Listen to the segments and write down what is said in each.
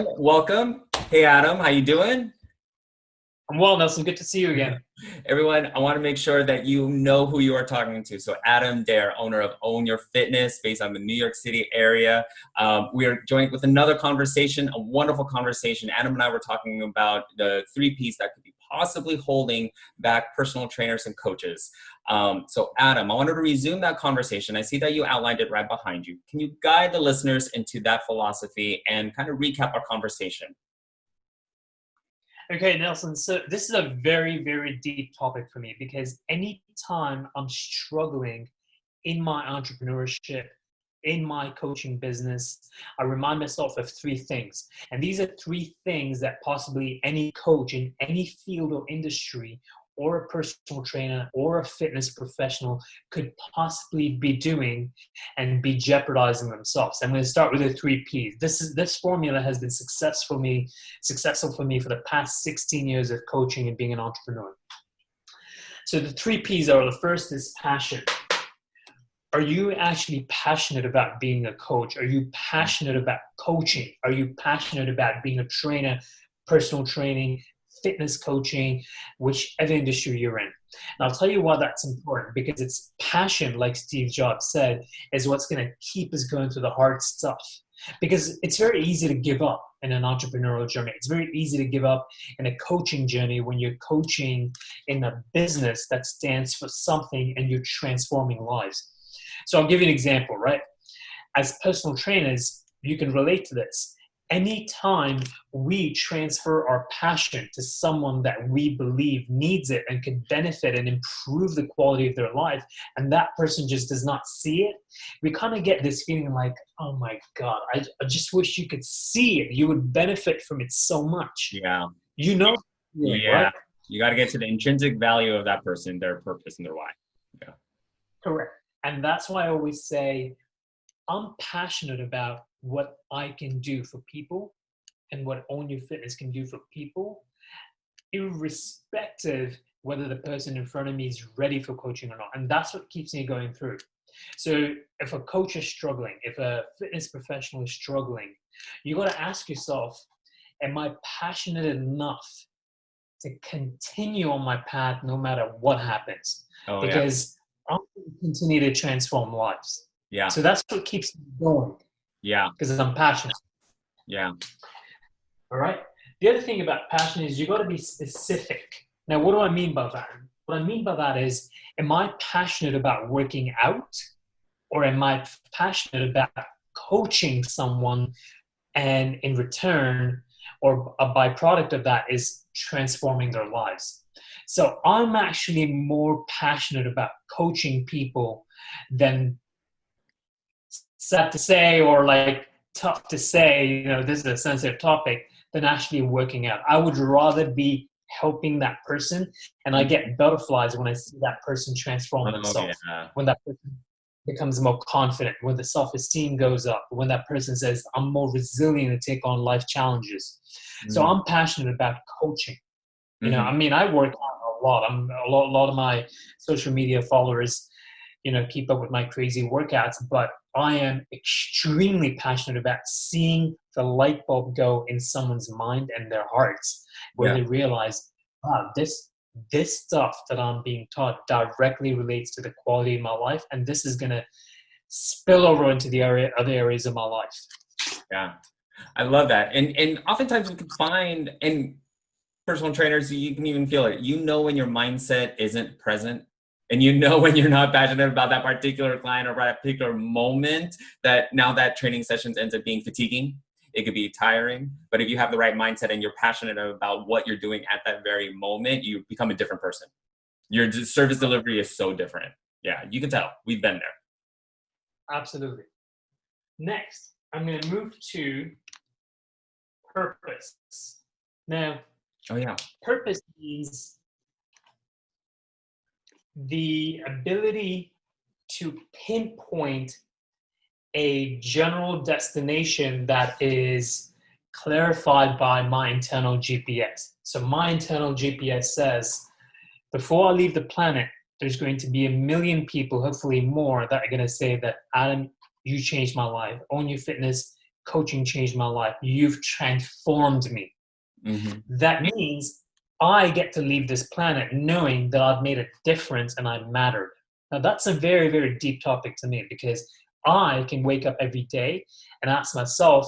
Welcome. Hey, Adam, how you doing? I'm well, Nelson. Good to see you again. Everyone, I want to make sure that you know who you are talking to. So, Adam Dare, owner of Own Your Fitness, based on the New York City area. We are joined with another conversation, a wonderful conversation. Adam and I were talking about the three Ps that could be possibly holding back personal trainers and coaches. So, Adam, I wanted to resume that conversation. I see that you outlined it right behind you. Can you guide the listeners into that philosophy and kind of recap our conversation? Okay, Nelson. So this is a very, very deep topic for me because anytime I'm struggling in my entrepreneurship, in my coaching business, I remind myself of three things. And these are three things that possibly any coach in any field or industry or a personal trainer or a fitness professional could possibly be doing and be jeopardizing themselves. I'm going to start with the three P's. This formula has been successful for me for the past 16 years of coaching and being an entrepreneur. So the three P's are: the first is passion. Are you actually passionate about being a coach? Are you passionate about coaching? Are you passionate about being a trainer, personal training, fitness coaching, whichever industry you're in? And I'll tell you why that's important, because it's passion, like Steve Jobs said, is what's going to keep us going through the hard stuff. Because it's very easy to give up in an entrepreneurial journey. It's very easy to give up in a coaching journey when you're coaching in a business that stands for something and you're transforming lives. So I'll give you an example, right? As personal trainers, you can relate to this. Anytime we transfer our passion to someone that we believe needs it and can benefit and improve the quality of their life, and that person just does not see it, we kind of get this feeling like, oh my God, I just wish you could see it. You would benefit from it so much. Yeah. You know, Yeah. right? You got to get to the intrinsic value of that person, their purpose, and their why. Yeah. Correct. And that's why I always say, I'm passionate about what I can do for people and what Own Your Fitness can do for people, irrespective whether the person in front of me is ready for coaching or not. And that's what keeps me going through. So if a coach is struggling, if a fitness professional is struggling, you got to ask yourself, am I passionate enough to continue on my path no matter what happens? Oh, yeah. Because I'm going to continue to transform lives. Yeah. So that's what keeps me going, Yeah. because I'm passionate. Yeah. All right. The other thing about passion is you got to be specific. Now, what do I mean by that? What I mean by that is, am I passionate about working out, or am I passionate about coaching someone, and in return, or a byproduct of that is transforming their lives? So I'm actually more passionate about coaching people than, sad to say, or like tough to say, this is a sensitive topic, than actually working out. I would rather be helping that person, and I get butterflies when I see that person transform Oh, themselves, yeah. when that person becomes more confident, when the self-esteem goes up, when that person says, I'm more resilient to take on life challenges. So Mm-hmm. I'm passionate about coaching. Mm-hmm. I mean, I work out a lot. A lot of my social media followers, keep up with my crazy workouts, but I am extremely passionate about seeing the light bulb go in someone's mind and their hearts, where Yeah. they realize, wow, this stuff that I'm being taught directly relates to the quality of my life, and this is going to spill over into the other areas of my life. Yeah. I love that. And oftentimes we can find in personal trainers, you can even feel it. When your mindset isn't present, and when you're not passionate about that particular client or that particular moment, that now that training sessions ends up being fatiguing. It could be tiring, but if you have the right mindset and you're passionate about what you're doing at that very moment, you become a different person. Your service delivery is so different. Yeah, you can tell. We've been there. Absolutely. Next, I'm going to move to purpose. Now, Oh, yeah. purpose means the ability to pinpoint a general destination that is clarified by my internal GPS. So my internal GPS says, before I leave the planet, there's going to be 1 million people, hopefully more, that are going to say that, Adam, you changed my life. Own Your Fitness coaching changed my life. You've transformed me. Mhm. That means I get to leave this planet knowing that I've made a difference and I mattered. Now, that's a very, very deep topic to me because I can wake up every day and ask myself,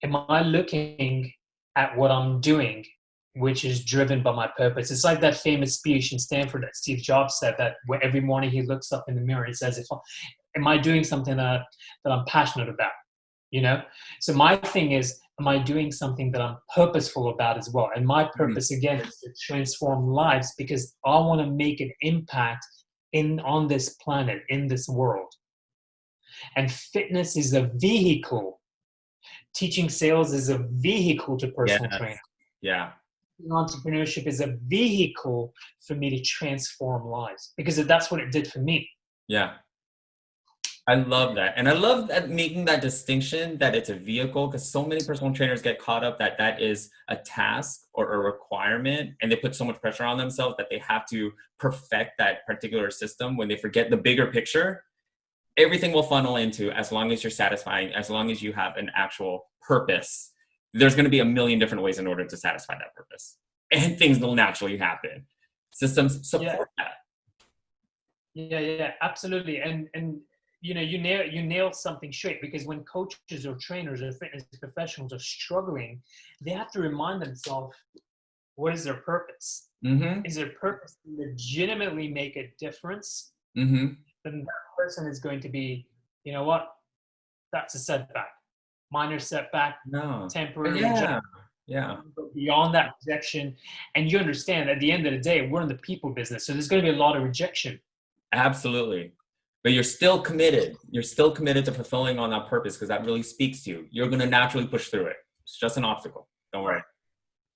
am I looking at what I'm doing, which is driven by my purpose? It's like that famous speech in Stanford that Steve Jobs said that where every morning he looks up in the mirror and says, am I doing something that I'm passionate about? You know? So my thing is, am I doing something that I'm purposeful about as well? And my Mhm. purpose again is to transform lives because I want to make an impact on this planet, in this world. And fitness is a vehicle. Teaching sales is a vehicle to personal training. Yes. Yeah. Entrepreneurship is a vehicle for me to transform lives because that's what it did for me. Yeah. I love that. And I love that making that distinction that it's a vehicle because so many personal trainers get caught up that that is a task or a requirement and they put so much pressure on themselves that they have to perfect that particular system when they forget the bigger picture. Everything will funnel into as long as you're satisfying, as long as you have an actual purpose. There's going to be a million different ways in order to satisfy that purpose. And things will naturally happen. Systems Yeah, support that. yeah, absolutely. And you nail something straight because when coaches or trainers or fitness professionals are struggling, they have to remind themselves what is their purpose. Mm-hmm. Is their purpose to legitimately make a difference? Mm-hmm. Then that person is going to be, you know what? That's a setback, minor setback, No. temporary rejection. Yeah. Yeah. But beyond that rejection, and you understand at the end of the day, we're in the people business, so there's going to be a lot of rejection. Absolutely. But you're still committed. You're still committed to fulfilling on that purpose because that really speaks to you. You're going to naturally push through it. It's just an obstacle. Don't worry.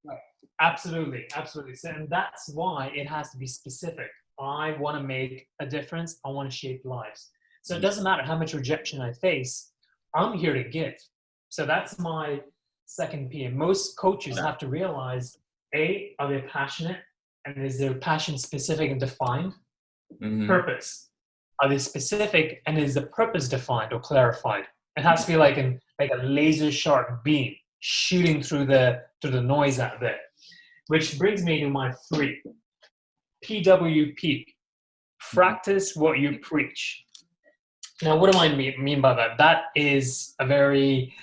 Right. Absolutely, absolutely. So, and that's why it has to be specific. I want to make a difference. I want to shape lives. So it doesn't matter how much rejection I face. I'm here to give. So that's my second P. And most coaches Yeah. have to realize: A, are they passionate, and is their passion specific and defined? Mm-hmm. Purpose. Are they specific, and is the purpose defined or clarified? It has to be like a laser sharp beam shooting through the noise out there. Which brings me to my three. PWP. Practice what you preach. Now, what do I mean by that? That is a very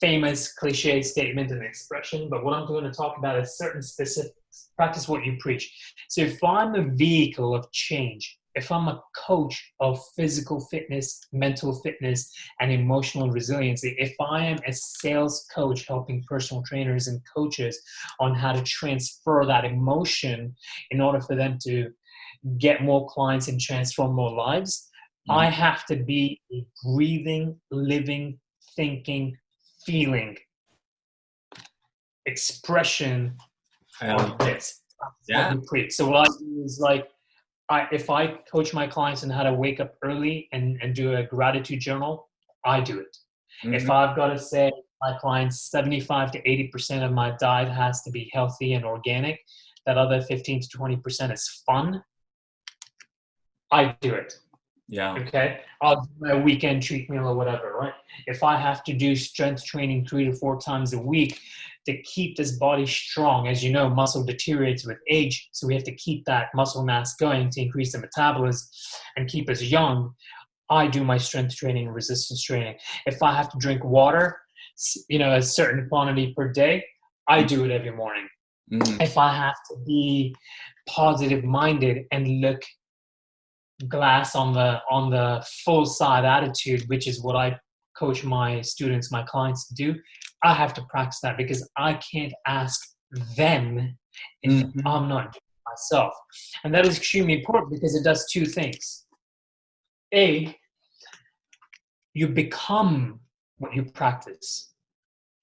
famous cliche statement and expression, but what I'm going to talk about is certain specifics. Practice what you preach. So if I'm a vehicle of change, if I'm a coach of physical fitness, mental fitness, and emotional resiliency, if I am a sales coach helping personal trainers and coaches on how to transfer that emotion in order for them to get more clients and transform more lives, I Mm-hmm. have to be a breathing, living, thinking, feeling expression Um, of this. That's what yeah. you preach. So what I do is like, if I coach my clients on how to wake up early and do a gratitude journal, I do it. If Mm-hmm. I've got to say my clients 75 to 80% of my diet has to be healthy and organic, that other 15 to 20% is fun, I do it. Yeah. Okay, I'll do my weekend treat meal or whatever, right? If I have to do strength training 3 to 4 times a week to keep this body strong, as you know, muscle deteriorates with age, so we have to keep that muscle mass going to increase the metabolism and keep us young. I do my strength training and resistance training. If I have to drink water, a certain quantity per day, I do it every morning. Mm-hmm. If I have to be positive minded and look glass on the full side attitude, which is what I coach my students, my clients to do, I have to practice that because I can't ask them if Mm-hmm. I'm not doing it myself. And that is extremely important because it does two things. A, you become what you practice.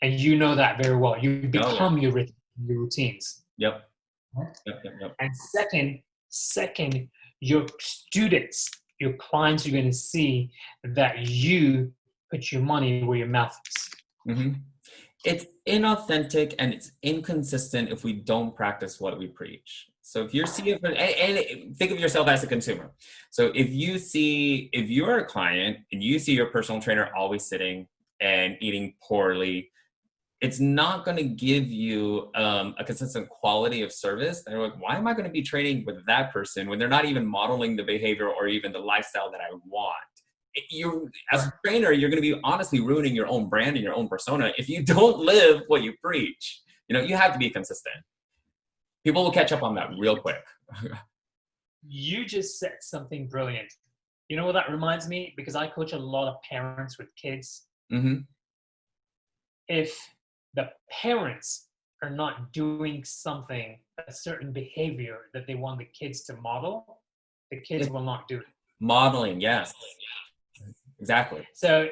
And you know that very well. You Oh yeah. become your routines. Yep. Yep. Yep. Yep. And second, your students, your clients are going to see that you put your money where your mouth is. Mm-hmm. It's inauthentic and it's inconsistent if we don't practice what we preach. So if you're seeing, and think of yourself as a consumer. So if you're a client and you see your personal trainer always sitting and eating poorly, it's not going to give you a consistent quality of service. They're like, why am I going to be training with that person when they're not even modeling the behavior or even the lifestyle that I want? You, as a trainer, you're going to be honestly ruining your own brand and your own persona if you don't live what you preach. You know, you have to be consistent. People will catch up on that real quick. You just said something brilliant. You know what that reminds me? Because I coach a lot of parents with kids. Mm-hmm. If the parents are not doing something, a certain behavior that they want the kids to model, the kids will not do it. Modeling, yes. Exactly. So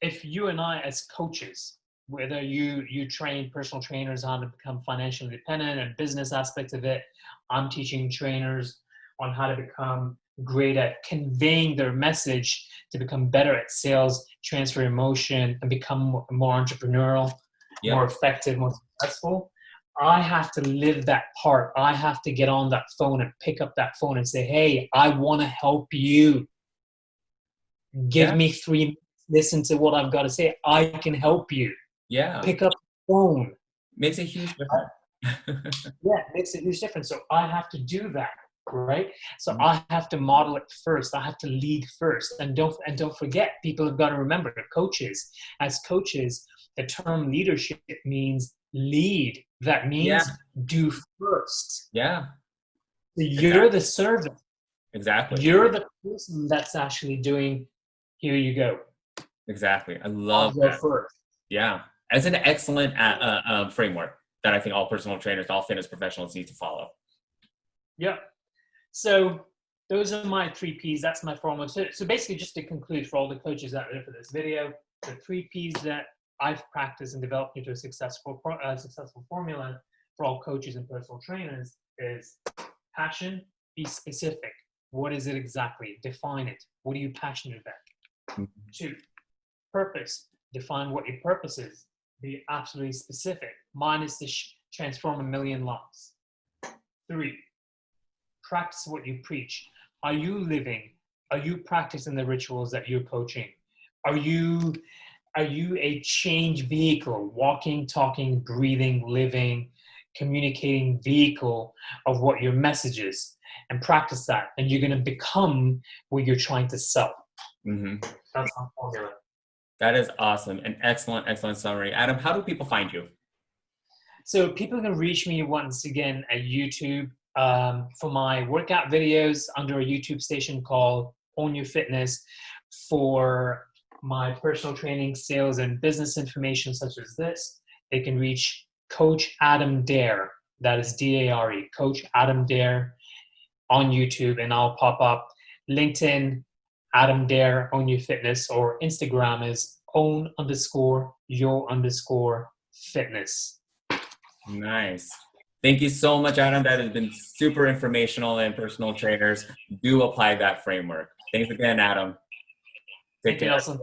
if you and I as coaches, whether you train personal trainers how to become financially independent and business aspects of it, I'm teaching trainers on how to become great at conveying their message to become better at sales, transfer emotion, and become more entrepreneurial, more effective, more successful. I have to live that part. I have to get on that phone and pick up that phone and say, hey, I want to help you. Give me 3 minutes, listen to what I've got to say. I can help you. Yeah. Pick up the phone. Makes a huge difference. Yeah, it makes a huge difference. So I have to do that, right? So I have to model it first. I have to lead first. And don't forget, people have got to remember, coaches. As coaches, the term leadership means lead. That means do first. Yeah. So you're the servant. Exactly. You're the person that's actually doing, here you go. Exactly. I love I'll go that. first. Yeah. It's an excellent framework that I think all personal trainers, all fitness professionals need to follow. Yeah. So those are my 3 Ps. That's my formula. So basically, just to conclude for all the coaches out there for this video, the 3 Ps that I've practiced and developed into a successful formula for all coaches and personal trainers is passion, be specific. What is it exactly? Define it. What are you passionate about? Mm-hmm. 2, purpose. Define what your purpose is. Be absolutely specific. Mine is to transform 1 million lives. 3, practice what you preach. Are you living? Are you practicing the rituals that you're coaching? Are you a change vehicle, walking, talking, breathing, living, communicating vehicle of what your message is? And practice that, and you're going to become what you're trying to sell. Mm-hmm. That's my formula. That is awesome. An excellent, excellent summary. Adam, how do people find you? So people can reach me once again at YouTube for my workout videos under a YouTube station called Own Your Fitness. For my personal training, sales, and business information such as this, they can reach Coach Adam Dare. That is D-A-R-E, Coach Adam Dare on YouTube, and I'll pop up. LinkedIn, Adam Dare, Own Your Fitness, or Instagram is own_your_fitness. Nice. Thank you so much, Adam. That has been super informational, and personal trainers do apply that framework. Thanks again, Adam. Thank you, Nelson.